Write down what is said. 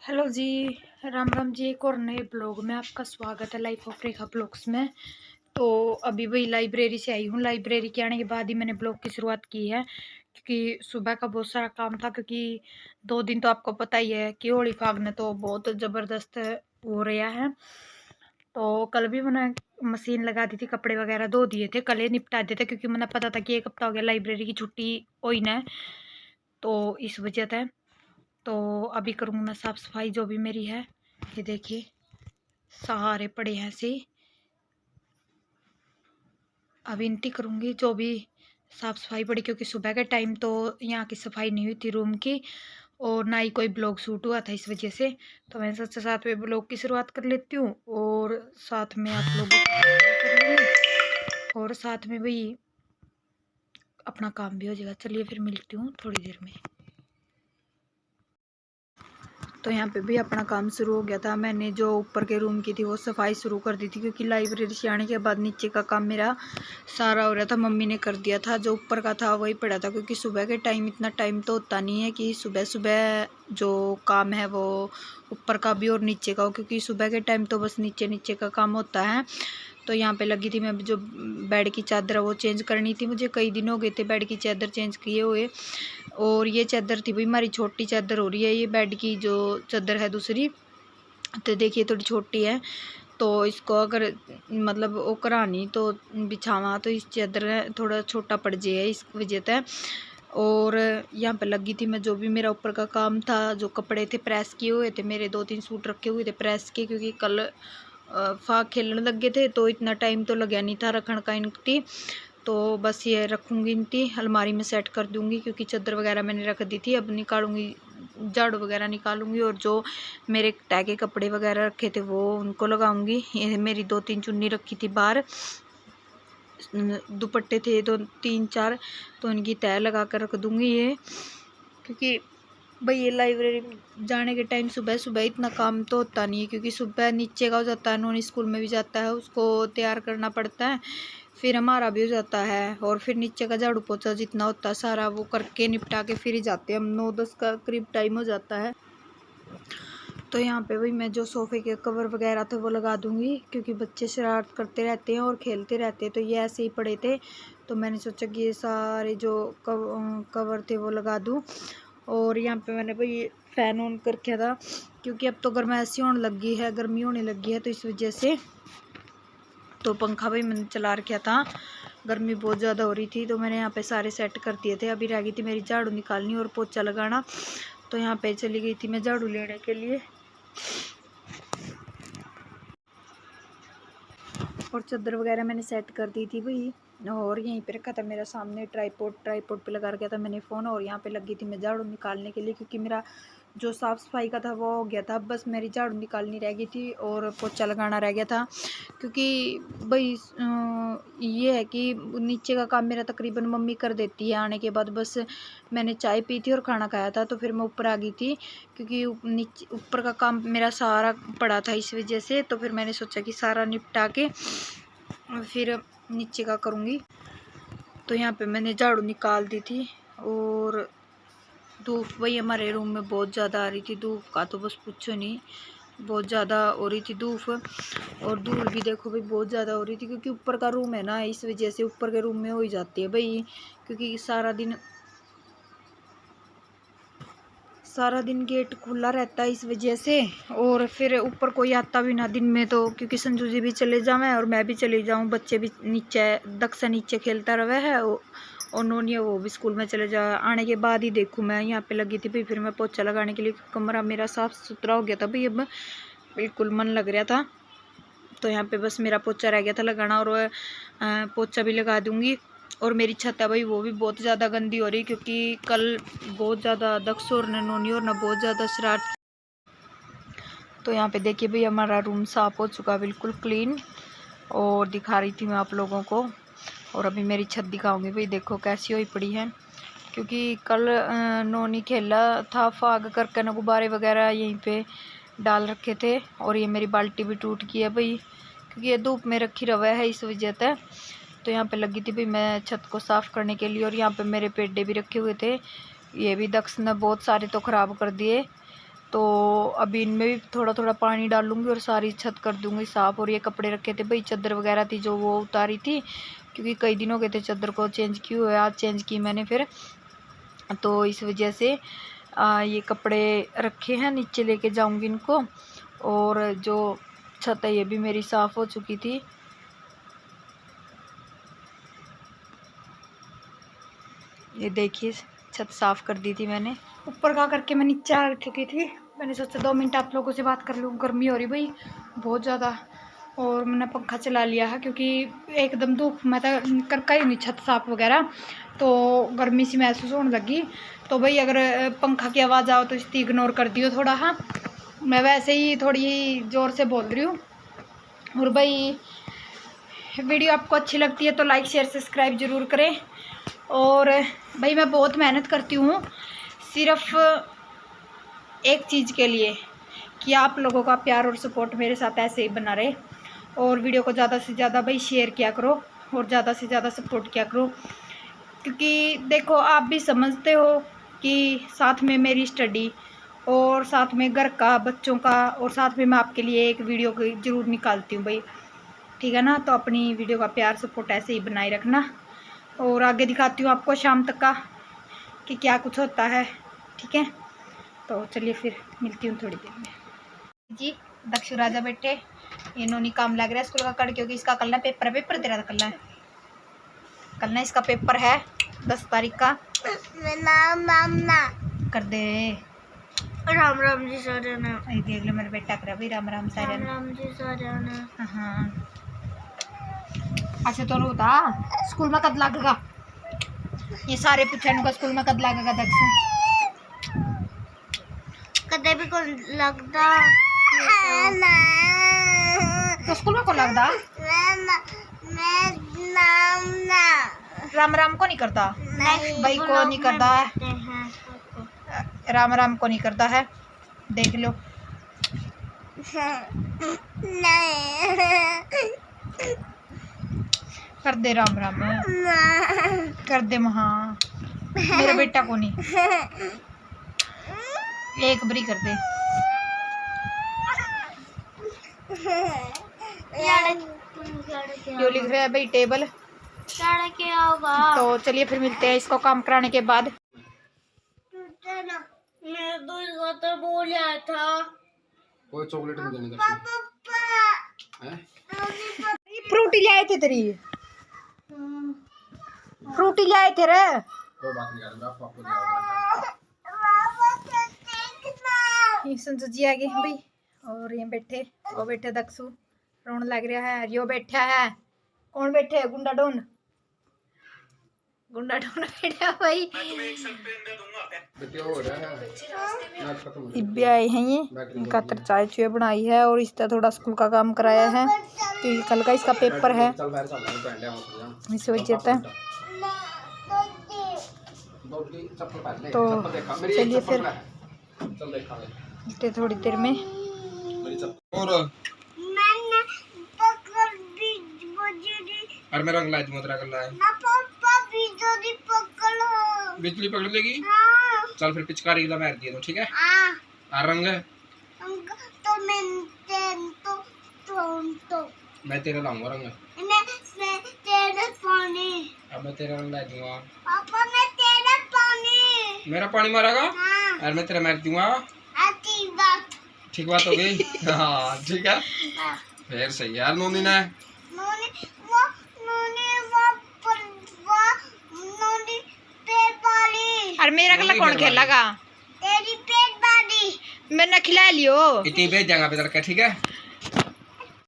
Hello जी। राम राम जी। एक और नए ब्लॉग में आपका स्वागत है, लाइफ ऑफ रेखा ब्लॉग्स में। तो अभी वही लाइब्रेरी से आई हूँ। लाइब्रेरी के आने के बाद ही मैंने ब्लॉग की शुरुआत की है, क्योंकि सुबह का बहुत सारा काम था। क्योंकि 2 दिन तो आपको पता ही है कि होली फाग ने तो बहुत ज़बरदस्त हो रहा है। तो कल भी मैंने मशीन लगा दी थी, कपड़े वगैरह धो दिए थे, कल ही निपटा दिए थे, क्योंकि मैंने पता था कि 1 हफ्ता हो गया लाइब्रेरी की छुट्टी हुई ना, तो इस वजह से। तो अभी करूँगी मैं साफ़ सफाई जो भी मेरी है। ये देखिए सहारे पड़े हैं ऐसे। अब इनती करूँगी जो भी साफ़ सफाई पड़ी, क्योंकि सुबह के टाइम तो यहाँ की सफाई नहीं हुई थी रूम की, और ना ही कोई ब्लॉग शूट हुआ था इस वजह से। तो मैं सोचा साथ में ब्लॉग की शुरुआत कर लेती हूँ, और साथ में आप लोगों को कर लूँगी, और साथ में भाई अपना काम भी हो जाएगा। चलिए फिर मिलती हूँ थोड़ी देर में। तो यहाँ पे भी अपना काम शुरू हो गया था। मैंने जो ऊपर के रूम की थी वो सफाई शुरू कर दी थी, क्योंकि लाइब्रेरी से आने के बाद नीचे का काम मेरा सारा हो रहा था, मम्मी ने कर दिया था। जो ऊपर का था वही पड़ा था, क्योंकि सुबह के टाइम इतना टाइम तो होता नहीं है कि सुबह सुबह जो काम है वो ऊपर का भी और नीचे का हो, क्योंकि सुबह के टाइम तो बस नीचे नीचे का काम होता है। तो यहाँ पे लगी थी मैं जो बेड की चादर है वो चेंज करनी थी। मुझे कई दिन हो गए थे बेड की चादर चेंज किए हुए, और ये चादर थी भाई हमारी छोटी चादर हो रही है। ये बेड की जो चादर है दूसरी, तो देखिए थोड़ी छोटी है, तो इसको अगर मतलब वो करानी तो बिछावा तो इस चादर थोड़ा छोटा पड़ जाए इस वजह से। और यहाँ पे लगी थी मैं जो भी मेरा ऊपर का काम था। जो कपड़े थे प्रेस किए हुए थे, मेरे 2-3 सूट रखे हुए थे प्रेस के, क्योंकि कल फाग खेलने लगे थे तो इतना टाइम तो लगा नहीं था रखने का इनकी। तो बस ये रखूँगी इनकी अलमारी में सेट कर दूँगी, क्योंकि चादर वगैरह मैंने रख दी थी। अब निकालूँगी, झाड़ू वगैरह निकालूँगी, और जो मेरे तय के कपड़े वगैरह रखे थे वो उनको लगाऊँगी। ये मेरी 2-3 चुन्नी रखी थी बाहर, दुपट्टे थे 2-3-4, तो इनकी तय लगा कर रख दूँगी ये। क्योंकि भाई ये लाइब्रेरी जाने के टाइम सुबह सुबह इतना काम तो होता नहीं है, क्योंकि सुबह नीचे का हो जाता है, नॉन स्कूल में भी जाता है, उसको तैयार करना पड़ता है, फिर हमारा भी हो जाता है, और फिर नीचे का झाड़ू पोछा जितना होता है सारा वो करके निपटा के फिर ही जाते हैं हम। 9-10 का करीब टाइम हो जाता है। तो यहाँ पे भाई मैं जो सोफ़े के कवर वगैरह थे वो लगा दूँगी, क्योंकि बच्चे शरारत करते रहते हैं और खेलते रहते हैं। तो ये ऐसे ही पड़े थे, तो मैंने सोचा कि ये सारे जो कवर थे वो लगा दूँ। और यहाँ पे मैंने भाई फ़ैन ऑन कर रखा था, क्योंकि अब तो गर्मी होने लगी है, गर्मी होने लगी है, तो इस वजह से तो पंखा भाई मैंने चला रखा था। गर्मी बहुत ज़्यादा हो रही थी, तो मैंने यहाँ पे सारे सेट कर दिए थे। अभी रह गई थी मेरी झाड़ू निकालनी और पोछा लगाना, तो यहाँ पे चली गई थी मैं झाड़ू लेने के लिए। और चादर वगैरह मैंने सेट कर दी थी भाई, और यहीं पे रखा था मेरा सामने ट्राईपोड पे लगा रखा था मैंने फ़ोन, और यहाँ पे लगी थी मैं झाड़ू निकालने के लिए, क्योंकि मेरा जो साफ़ सफाई का था वो हो गया था। बस मेरी झाड़ू निकालनी रह गई थी और पोछा लगाना रह गया था, क्योंकि भाई ये है कि नीचे का काम मेरा तकरीबन मम्मी कर देती है आने के बाद। बस मैंने चाय पी थी और खाना खाया था, तो फिर मैं ऊपर आ गई थी, क्योंकि नीचे ऊपर का काम मेरा सारा पड़ा था इस वजह से। तो फिर मैंने सोचा कि सारा निपटा के फिर नीचे का करूँगी। तो यहाँ पे मैंने झाड़ू निकाल दी थी, और धूप वही हमारे रूम में बहुत ज़्यादा आ रही थी। धूप का तो बस पूछो नहीं, बहुत ज़्यादा हो रही थी धूप। और धूल भी देखो भाई बहुत ज़्यादा हो रही थी, क्योंकि ऊपर का रूम है ना, इस वजह से ऊपर के रूम में हो ही जाती है भाई, क्योंकि सारा दिन गेट खुला रहता है इस वजह से। और फिर ऊपर कोई आता भी ना दिन में, तो क्योंकि संजू जी भी चले जावें और मैं भी चली जाऊँ, बच्चे भी नीचे दक्सा नीचे खेलता रहे है, और नोनिया वो भी स्कूल में चले जाए। आने के बाद ही देखूँ मैं यहाँ पे लगी थी भाई, फिर मैं पोछा लगाने के लिए कमरा मेरा साफ़ सुथरा हो गया था भाई, अब बिल्कुल मन लग रहा था। तो यहाँ पे बस मेरा पोछा रह गया था लगाना, और पोछा भी लगा दूँगी। और मेरी छत है भाई वो भी बहुत ज़्यादा गंदी हो रही, क्योंकि कल बहुत ज़्यादा दक्ष और नोनी और ना बहुत ज़्यादा शरारत। तो यहाँ पे देखिए भाई हमारा रूम साफ़ हो चुका है, बिल्कुल क्लीन, और दिखा रही थी मैं आप लोगों को। और अभी मेरी छत दिखाऊंगी भाई, देखो कैसी हुई पड़ी है, क्योंकि कल नोनी खेला था फाग करके ना, गुब्बारे वगैरह यहीं पे डाल रखे थे। और ये मेरी बाल्टी भी टूट गई है भाई, क्योंकि ये धूप में रखी रवा है इस वजह से। तो यहाँ पे लगी थी भाई मैं छत को साफ़ करने के लिए। और यहाँ पे मेरे पेड़े भी रखे हुए थे, ये भी दक्ष ने बहुत सारे तो ख़राब कर दिए। तो अभी इनमें भी थोड़ा थोड़ा पानी डालूंगी और सारी छत कर दूंगी साफ़। और ये कपड़े रखे थे भाई, चादर वगैरह थी जो वो उतारी थी, क्योंकि कई दिन हो गए थे चादर को चेंज की हुए। आज चेंज की मैंने फिर, तो इस वजह से ये कपड़े रखे हैं, नीचे लेके जाऊंगी इनको। और जो छत है ये भी मेरी साफ़ हो चुकी थी। ये देखिए छत साफ़ कर दी थी मैंने। ऊपर का करके मैं नीचे आ चुकी थी। मैंने सोचा 2 मिनट आप लोगों से बात कर लूँ, गर्मी हो रही भाई बहुत ज़्यादा। और मैंने पंखा चला लिया है क्योंकि एकदम धूप मैं तो करका ही नहीं छत साफ वगैरह, तो गर्मी सी महसूस होने लगी। तो भाई अगर पंखा की आवाज़ आओ तो इसकी इग्नोर कर दियो थोड़ा। हाँ, मैं वैसे ही थोड़ी ज़ोर से बोल रही हूँ। और भाई वीडियो आपको अच्छी लगती है तो लाइक शेयर सब्सक्राइब ज़रूर करें। और भाई मैं बहुत मेहनत करती हूँ सिर्फ एक चीज़ के लिए, कि आप लोगों का प्यार और सपोर्ट मेरे साथ ऐसे ही बना रहे। और वीडियो को ज़्यादा से ज़्यादा भाई शेयर किया करो और ज़्यादा से ज़्यादा सपोर्ट किया करो, क्योंकि देखो आप भी समझते हो कि साथ में मेरी स्टडी और साथ में घर का, बच्चों का, और साथ में मैं आपके लिए एक वीडियो को ज़रूर निकालती हूँ भाई, ठीक है ना। तो अपनी वीडियो का प्यार सपोर्ट ऐसे ही बनाए रखना। और आगे दिखाती हूँ आपको शाम तक का कि क्या कुछ होता है, ठीक है। तो चलिए फिर मिलती हूँ थोड़ी देर में। जी दक्षु राजा बैठे, इन्होंने काम लग रहा है स्कूल का कर, क्योंकि इसका कल ना पेपर तेरा कल है, कल ना इसका पेपर है 10 तारीख का। कर दे राम राम जी सारे ने। देख लो मेरा बेटा कर भाई राम राम सारे राम जी सारे ने। हाँ अच्छा तो रोता स्कूल में कब लगेगा, ये सारे पूछने का स्कूल में कब लगेगा दक्षु, कदे भी को लगता तो स्कूल में को लगता राम राम को नहीं करता भाई, को नहीं करता है राम राम को नहीं करता है, देख लो। कर दे राम राम कर दे महा, मेरा बेटा को नहीं, एक बरी कर दे। जो लिख रहा है भाई टेबल, क्या होगा। तो चलिए फिर मिलते हैं इसको काम कराने के बाद। मैं तो बोल आया था कोई चॉकलेट नहीं देनी हैं? फ्रूटी ले आए थे तेरी, फ्रूटी ले आए थे रे। कोई बात नहीं यार, आपको ये संजू जी आ गए भाई, और ये बैठे, वो बैठे दक्षु रोने लग रहा है। यो बैठा है, कौन बैठे है, गुंडा डोन, गुंडा डोन बैठा भाई। इब्बे आए हैं ये, इनका चाय चुए बनाई है और इस तरह थोड़ा स्कूल का काम कराया है, क्योंकि कल का इसका पेपर है इस वजह से। तो चलिए फिर मिलते थोड़ी देर में। और मैं रंग लाई मुद्रा कर लाए, बिजली पकड़ लेगी। चल फिर पिचकारी गिला मार दिए तो ठीक है। रंग मैं तेरा लाऊंगा रंग, अब मैं तेरा रंग ला दूंगा। मेरा पानी मारेगा और मैं तेरा मार दूंगा। ठीक बात हो गई। हाँ ठीक है फिर सही यार। नोनी ने और मेरा गला कौन खेलेगा, तेरी पेट बाली मैंने खिला लियो, इतनी भेज देंगे पे ठीक है।